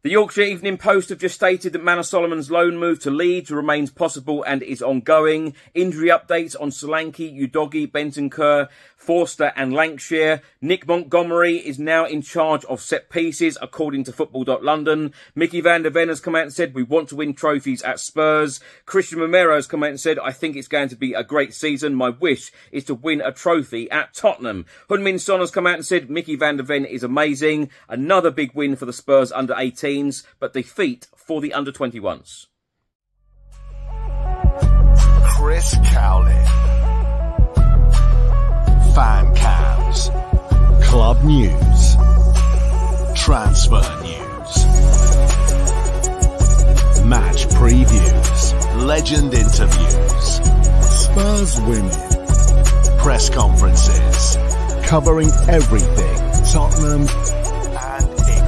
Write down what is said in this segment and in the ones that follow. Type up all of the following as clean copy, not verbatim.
The Yorkshire Evening Post have just stated that Manor Solomon's loan move to Leeds remains possible and is ongoing. Injury updates on Solanke, Udogie, Bentancur, Forster and Lancashire. Nick Montgomery is now in charge of set pieces, according to Football.London. Mickey van der Ven has come out and said, we want to win trophies at Spurs. Christian Romero has come out and said, I think it's going to be a great season. My wish is to win a trophy at Tottenham. Heung-min Son has come out and said, Mickey van der Ven is amazing. Another big win for the Spurs under 18s, but defeat for the under 21s. Chris Cowlin. Fan cams. Club news. Transfer news. Match previews. Legend interviews. Spurs women. Press conferences. Covering everything Tottenham and England.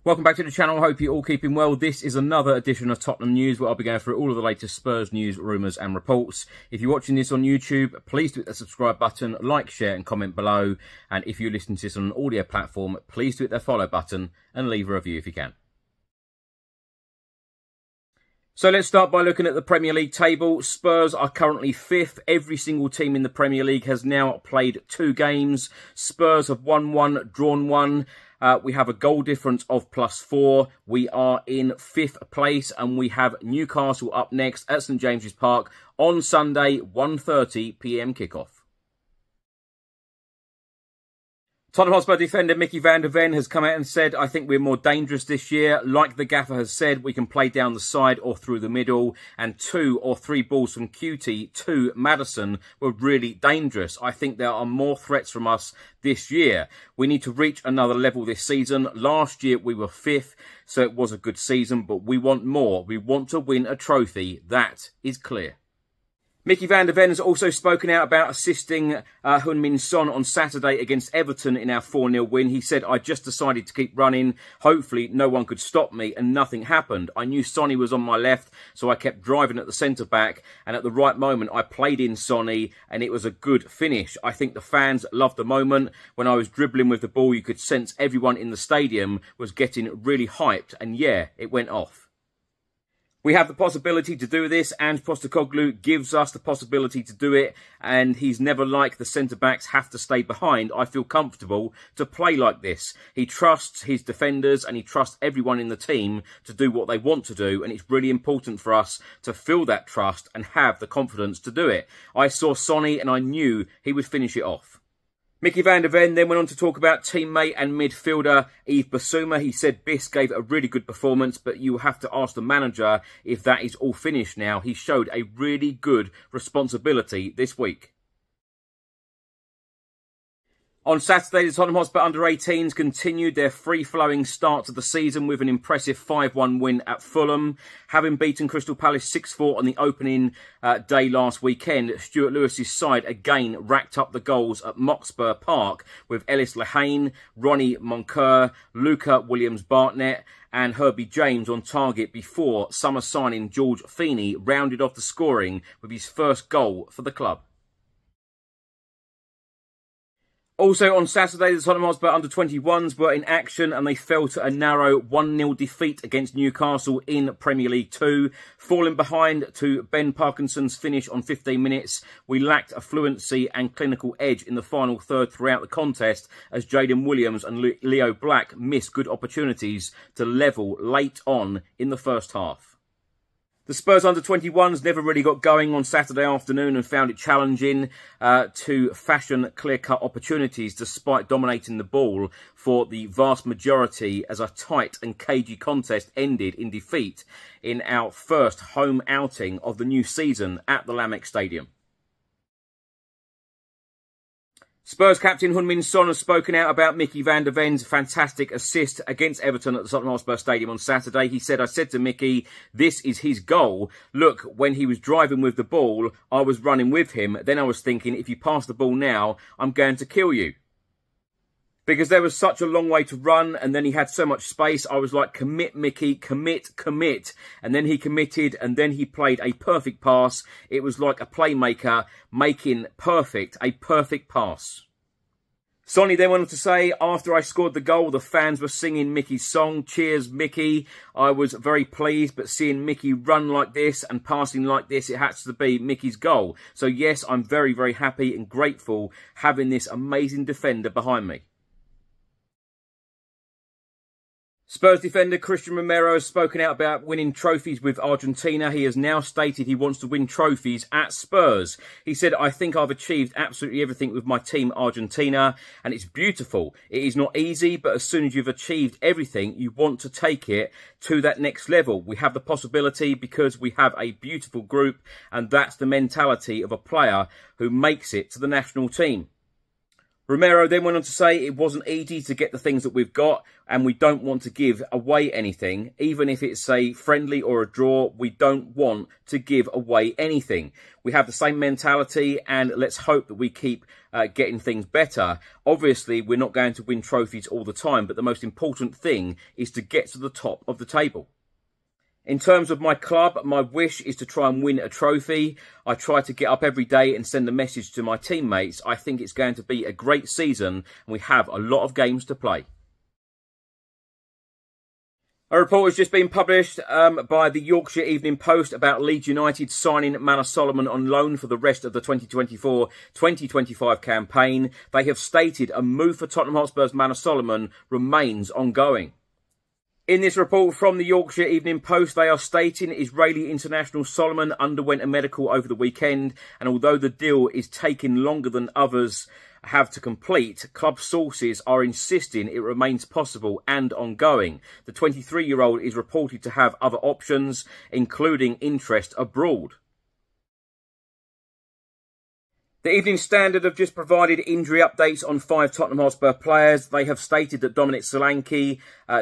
Welcome back to the channel. Hope you're all keeping well. This is another edition of Tottenham News, where I'll be going through all of the latest Spurs news, rumours and reports. If you're watching this on YouTube, please hit the subscribe button, like, share and comment below. And if you're listening to this on an audio platform, please hit the follow button and leave a review if you can. So let's start by looking at the Premier League table. Spurs are currently 5th. Every single team in the Premier League has now played 2 games. Spurs have won 1, drawn 1. We have a goal difference of +4. We are in 5th place and we have Newcastle up next at St James's Park on Sunday, 1:30 PM kickoff. Tottenham Hotspur defender Mickey van der Ven has come out and said, I think we're more dangerous this year. Like the gaffer has said, we can play down the side or through the middle, and 2 or 3 balls from QT to Maddison were really dangerous. I think there are more threats from us this year. We need to reach another level this season. Last year we were 5th, so it was a good season, but we want more. We want to win a trophy. That is clear. Mickey van der Ven has also spoken out about assisting Heung-min Son on Saturday against Everton in our 4-0 win. He said, I just decided to keep running. Hopefully no one could stop me, and nothing happened. I knew Sonny was on my left, so I kept driving at the centre-back, and at the right moment I played in Sonny, and it was a good finish. I think the fans loved the moment. When I was dribbling with the ball, you could sense everyone in the stadium was getting really hyped, and yeah, it went off. We have the possibility to do this, and Postecoglou gives us the possibility to do it, and he's never like the centre-backs have to stay behind. I feel comfortable to play like this. He trusts his defenders and he trusts everyone in the team to do what they want to do, and it's really important for us to feel that trust and have the confidence to do it. I saw Sonny and I knew he would finish it off. Mickey van der Ven then went on to talk about teammate and midfielder Yves Bissouma. He said Biss gave a really good performance, but you have to ask the manager if that is all finished now. He showed a really good responsibility this week. On Saturday, the Tottenham Hotspur under-18s continued their free-flowing start to the season with an impressive 5-1 win at Fulham. Having beaten Crystal Palace 6-4 on the opening day last weekend, Stuart Lewis's side again racked up the goals at Moxburgh Park with Ellis Lehane, Ronnie Moncur, Luca Williams-Bartlett and Herbie James on target before summer signing George Feeney rounded off the scoring with his first goal for the club. Also on Saturday, the Tottenham Hotspur under-21s were in action and they fell to a narrow 1-0 defeat against Newcastle in Premier League 2. Falling behind to Ben Parkinson's finish on 15 minutes, we lacked a fluency and clinical edge in the final third throughout the contest as Jaden Williams and Leo Black missed good opportunities to level late on in the first half. The Spurs under-21s never really got going on Saturday afternoon and found it challenging to fashion clear-cut opportunities despite dominating the ball for the vast majority as a tight and cagey contest ended in defeat in our first home outing of the new season at the Lamex Stadium. Spurs captain Heung-min Son has spoken out about Mickey van der Ven's fantastic assist against Everton at the Tottenham Hotspur Stadium on Saturday. He said, I said to Mickey, this is his goal. Look, when he was driving with the ball, I was running with him. Then I was thinking, if you pass the ball now, I'm going to kill you. Because there was such a long way to run and then he had so much space, I was like, commit, Mickey, commit, commit. And then he committed and then he played a perfect pass. It was like a playmaker making a perfect pass. Sonny then went on to say, after I scored the goal, the fans were singing Mickey's song. Cheers, Mickey. I was very pleased, but seeing Mickey run like this and passing like this, it has to be Mickey's goal. So yes, I'm very, very happy and grateful having this amazing defender behind me. Spurs defender Christian Romero has spoken out about winning trophies with Argentina. He has now stated he wants to win trophies at Spurs. He said, I think I've achieved absolutely everything with my team Argentina, and it's beautiful. It is not easy, but as soon as you've achieved everything, you want to take it to that next level. We have the possibility because we have a beautiful group, and that's the mentality of a player who makes it to the national team. Romero then went on to say it wasn't easy to get the things that we've got, and we don't want to give away anything. Even if it's a friendly or a draw, we don't want to give away anything. We have the same mentality, and let's hope that we keep getting things better. Obviously, we're not going to win trophies all the time, but the most important thing is to get to the top of the table. In terms of my club, my wish is to try and win a trophy. I try to get up every day and send a message to my teammates. I think it's going to be a great season, and we have a lot of games to play. A report has just been published by the Yorkshire Evening Post about Leeds United signing Manor Solomon on loan for the rest of the 2024-2025 campaign. They have stated a move for Tottenham Hotspur's Manor Solomon remains ongoing. In this report from the Yorkshire Evening Post, they are stating Israeli international Solomon underwent a medical over the weekend, and although the deal is taking longer than others have to complete, club sources are insisting it remains possible and ongoing. The 23-year-old is reported to have other options, including interest abroad. The Evening Standard have just provided injury updates on 5 Tottenham Hotspur players. They have stated that Dominic Solanke,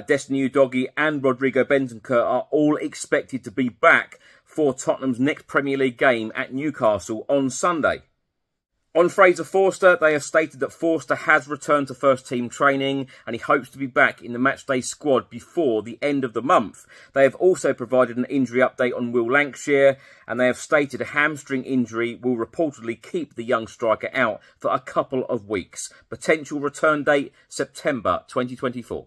Destiny Udogie and Rodrigo Bentancur are all expected to be back for Tottenham's next Premier League game at Newcastle on Sunday. On Fraser Forster, they have stated that Forster has returned to first-team training and he hopes to be back in the matchday squad before the end of the month. They have also provided an injury update on Will Lancashire, and they have stated a hamstring injury will reportedly keep the young striker out for a couple of weeks. Potential return date, September 2024.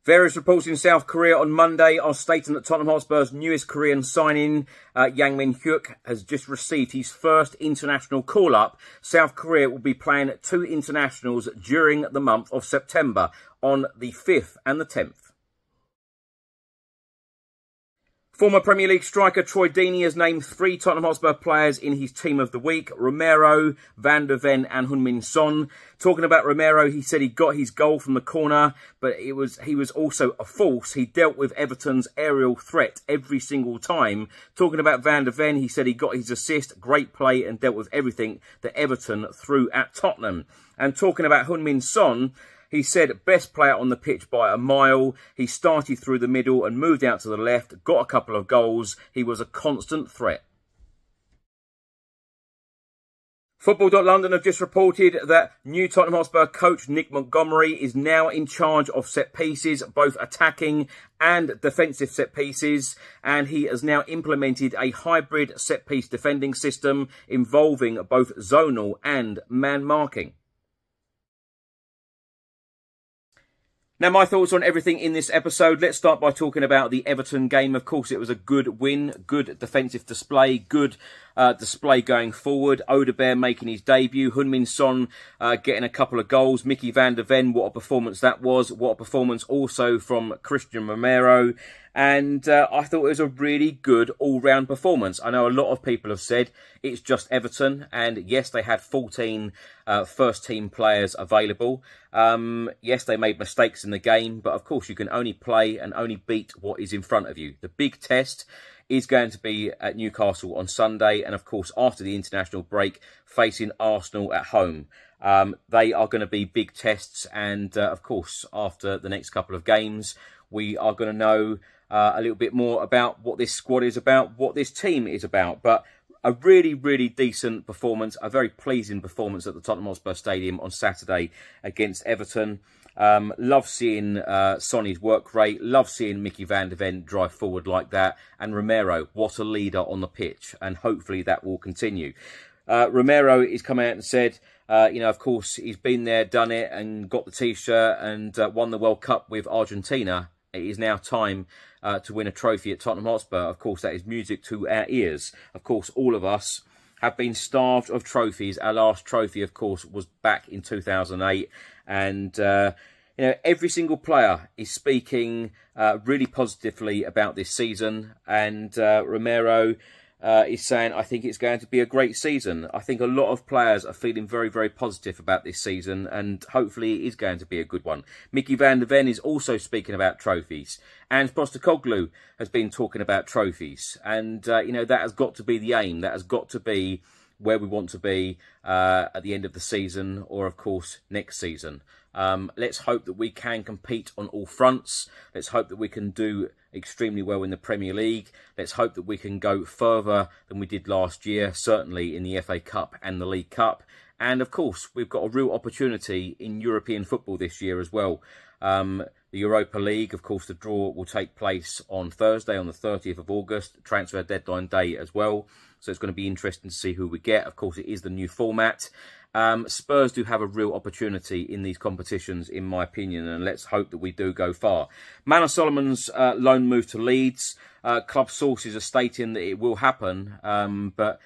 Various reports in South Korea on Monday are stating that Tottenham Hotspur's newest Korean signing, Yang Min-hyuk, has just received his first international call-up. South Korea will be playing 2 internationals during the month of September on the 5th and the 10th. Former Premier League striker Troy Deeney has named 3 Tottenham Hotspur players in his team of the week: Romero, Van der Ven and Heung-min Son. Talking about Romero, he said he got his goal from the corner, but he was also a force. He dealt with Everton's aerial threat every single time. Talking about Van der Ven, he said he got his assist, great play and dealt with everything that Everton threw at Tottenham. And talking about Heung-min Son, he said best player on the pitch by a mile. He started through the middle and moved out to the left, got a couple of goals. He was a constant threat. Football.London have just reported that new Tottenham Hotspur coach Nick Montgomery is now in charge of set pieces, both attacking and defensive set pieces, and he has now implemented a hybrid set piece defending system involving both zonal and man marking. Now, my thoughts on everything in this episode. Let's start by talking about the Everton game. Of course, it was a good win, good defensive display, good display going forward. Odegaard making his debut, Heung-min Son getting a couple of goals, Mickey van der Ven, what a performance that was. What a performance also from Christian Romero. And I thought it was a really good all-round performance. I know a lot of people have said it's just Everton. And yes, they had 14 first-team players available. Yes, they made mistakes in the game. But of course, you can only play and only beat what is in front of you. The big test is going to be at Newcastle on Sunday. And of course, after the international break, facing Arsenal at home. They are going to be big tests. And of course, after the next couple of games, we are going to know a little bit more about what this squad is about, what this team is about. But a really, really decent performance, a very pleasing performance at the Tottenham Hotspur Stadium on Saturday against Everton. Love seeing Sonny's work rate, love seeing Mickey van der Ven drive forward like that. And Romero, what a leader on the pitch. And hopefully that will continue. Romero is come out and said You know, of course, he's been there, done it, and got the T-shirt and won the World Cup with Argentina. It is now time to win a trophy at Tottenham Hotspur. Of course, that is music to our ears. Of course, all of us have been starved of trophies. Our last trophy, of course, was back in 2008. And, you know, every single player is speaking really positively about this season. And Romero is saying, I think it's going to be a great season. I think a lot of players are feeling very, very positive about this season, and hopefully it is going to be a good one. Mickey van der Ven is also speaking about trophies. And Postecoglou has been talking about trophies. And, you know, that has got to be the aim. That has got to be where we want to be at the end of the season, or, of course, next season. Let's hope that we can compete on all fronts. Let's hope that we can do extremely well in the Premier League. Let's hope that we can go further than we did last year, certainly in the FA Cup and the League Cup. And, of course, we've got a real opportunity in European football this year as well. The Europa League, of course, the draw will take place on Thursday, on the 30th of August, transfer deadline day as well. So it's going to be interesting to see who we get. Of course, it is the new format. Spurs do have a real opportunity in these competitions, in my opinion, and let's hope that we do go far. Manor Solomon's loan move to Leeds. Club sources are stating that it will happen, but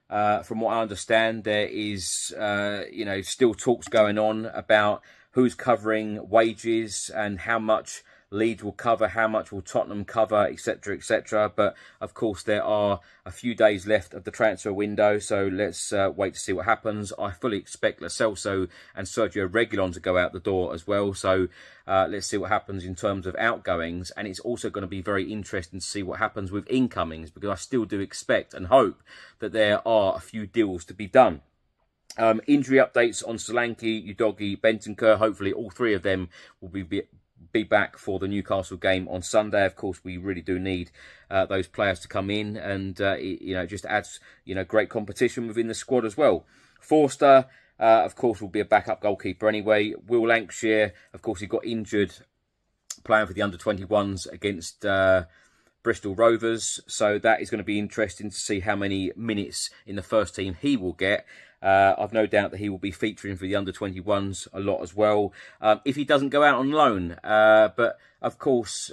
from what I understand, there is, you know, still talks going on about who's covering wages and how much Leeds will cover, how much will Tottenham cover, etc., etc. But, of course, there are a few days left of the transfer window, so let's wait to see what happens. I fully expect Lo Celso and Sergio Reguilon to go out the door as well, so let's see what happens in terms of outgoings. And it's also going to be very interesting to see what happens with incomings, because I still do expect and hope that there are a few deals to be done. Injury updates on Solanke, Udogie, Bentancur. Hopefully all three of them will be back for the Newcastle game on Sunday. Of course, we really do need those players to come in, and you know, just adds, you know, great competition within the squad as well. Forster, of course, will be a backup goalkeeper anyway. Will Lancashire, of course, he got injured playing for the under-21s against Bristol Rovers, so that is going to be interesting to see how many minutes in the first team he will get. I've no doubt that he will be featuring for the under-21s a lot as well, if he doesn't go out on loan. But, of course,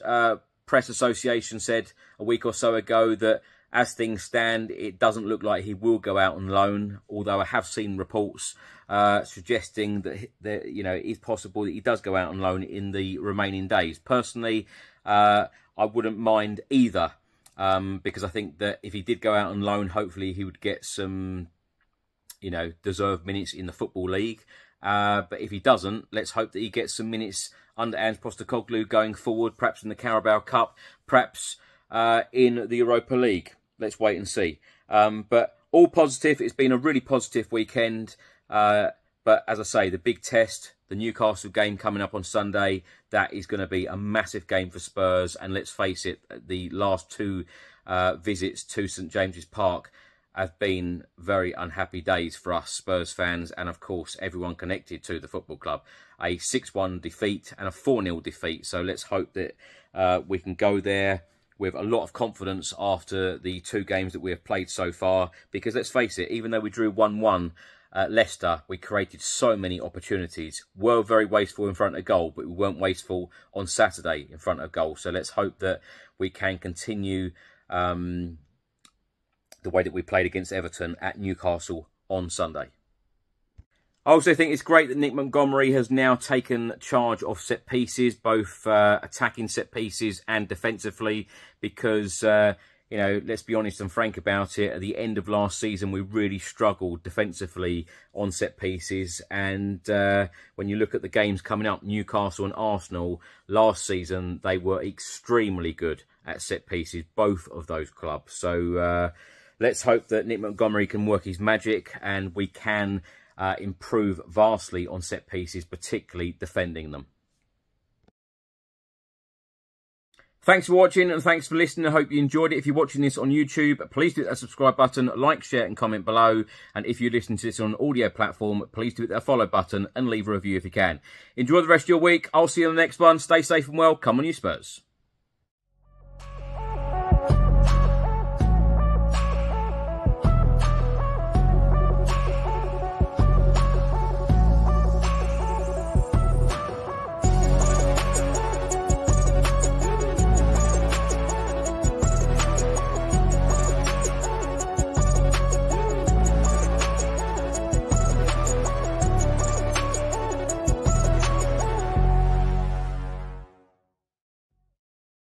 Press Association said a week or so ago that as things stand, it doesn't look like he will go out on loan, although I have seen reports suggesting that you know, it is possible that he does go out on loan in the remaining days. Personally, I wouldn't mind either, because I think that if he did go out on loan, hopefully he would get some, you know, deserved minutes in the Football League. But if he doesn't, let's hope that he gets some minutes under Ange Postecoglou going forward, perhaps in the Carabao Cup, perhaps in the Europa League. Let's wait and see. But all positive. It's been a really positive weekend. But as I say, the big test, the Newcastle game coming up on Sunday, that is going to be a massive game for Spurs. And let's face it, the last two visits to St James's Park have been very unhappy days for us Spurs fans, and of course everyone connected to the football club. A 6-1 defeat and a 4-0 defeat. So let's hope that we can go there with a lot of confidence after the two games that we have played so far. Because let's face it, even though we drew 1-1 at Leicester, we created so many opportunities. Were very wasteful in front of goal, but we weren't wasteful on Saturday in front of goal. So let's hope that we can continue the way that we played against Everton at Newcastle on Sunday. I also think it's great that Nick Montgomery has now taken charge of set pieces, both attacking set pieces and defensively, because, you know, let's be honest and frank about it, at the end of last season, we really struggled defensively on set pieces. And when you look at the games coming up, Newcastle and Arsenal, last season, they were extremely good at set pieces, both of those clubs. So let's hope that Nick Montgomery can work his magic and we can improve vastly on set pieces, particularly defending them. Thanks for watching and thanks for listening. I hope you enjoyed it. If you're watching this on YouTube, please hit that subscribe button, like, share and comment below. And if you're listening to this on an audio platform, please hit that follow button and leave a review if you can. Enjoy the rest of your week. I'll see you on the next one. Stay safe and well. Come on, you Spurs.